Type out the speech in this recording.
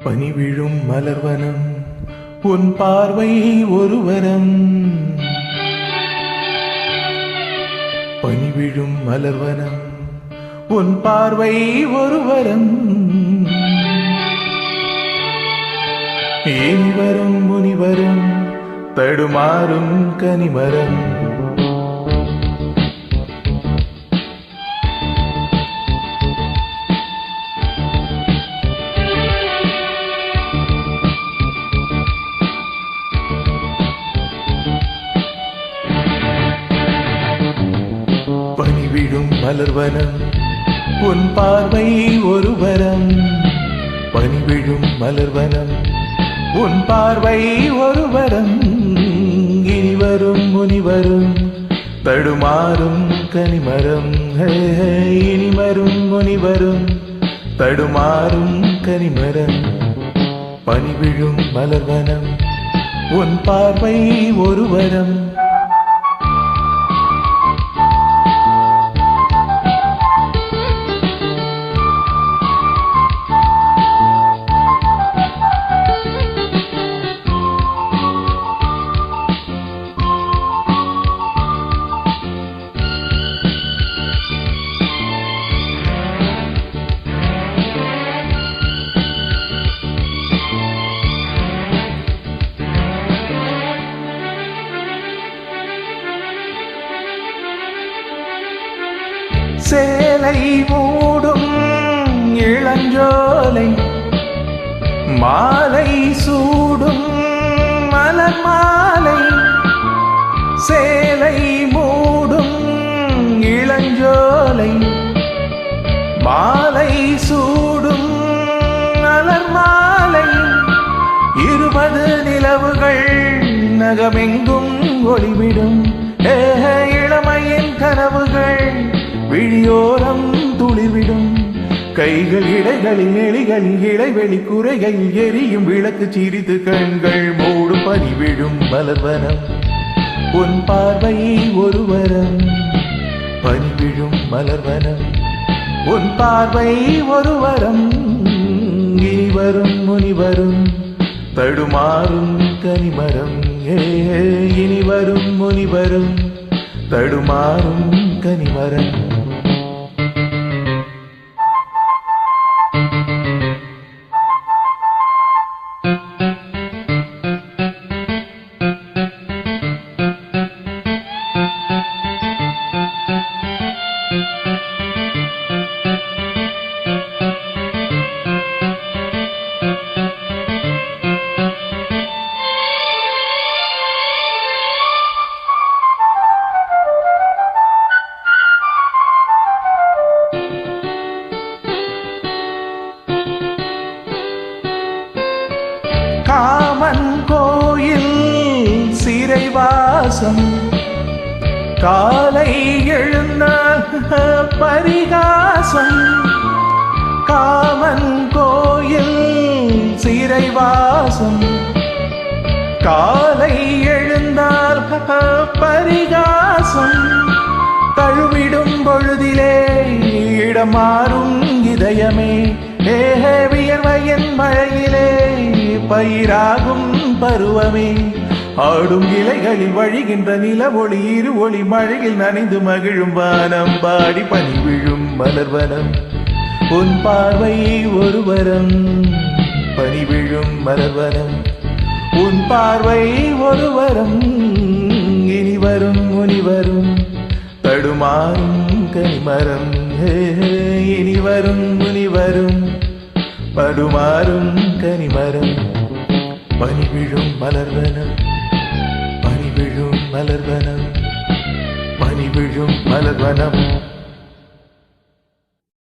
பனி விழும் மலர்வனம் உன் பார்வை ஒரு வரம். பனி விழும் மலர்வனம் உன் பார்வை ஒரு வரம். இனி வரும் முனிவரும் தடுமாறும் கனிமரம். பனி விழும் மலர்வனம் உன் பார்வை ஒரு வரம். பனி விழும் மலர்வனம் உன் பார்வை ஒரு வரம். இனி வரும் முனிவரும் தடுமாறும் கனிமரம். இனி வரும் முனிவரும் தடுமாறும் கனிமரம். பனி விழும் மலர்வனம் உன் பார்வை ஒரு வரம். சேலை மூடும் இளஞ்சோலை மாலை சூடும் மலர் மாலை. சேலை மூடும் இளஞ்சோலை மாலை சூடும் மலர் மாலை. 20 நிலவுகள் நகமெங்கும் ஒளிவிடும். இளமையின் கனவுகள் விழியோரம் துளிர்விடும். கைகள் இடைகளில் எலிகளில் இடைவெளி குறைகளில் எரியும் விளக்கு சிரித்து கண்கள் மூடும். பனி விழும் மலர்வனம் உன் பார்வை ஒரு வரம். பனி விழும் மலர்வனம் உன் பார்வை ஒரு வரம். இனி வரும் முனிவரும் தடுமாறும் கனிமரம். இனி வரும் முனிவரும் தடுமாறும் கனிமரம். காமன் கோயில் சிறைவாசம் காலை எழுந்த பரிகாசம். காமன் கோயில் சிறைவாசம் காலை எழுந்தால் பரிகாசம். தழுவிடும் பொழுதிலே இடமாறும் இதயமே. வியர்வையின் மழையிலே பயிராகும் பருவமே. ஆடும் இலைகளில் வழிகின்ற நில ஒளி இரு ஒளி மழையில் நனைந்து மகிழும் வானம். பாடி பனி விழும் மலர்வனம் உன் பார்வை ஒரு வரம். பனி விழும் மலர்வனம் உன் பார்வை ஒரு வரம். இனி வரும் முனிவரும் தடுமாறும் கனிமரம். இனி வரும் முனிவரும் தடுமாறும் கனிமரம். பனி விழும் மலர்வனம் பனி விழும் மலர்வனம் பனி விழும் மலர்வனம்.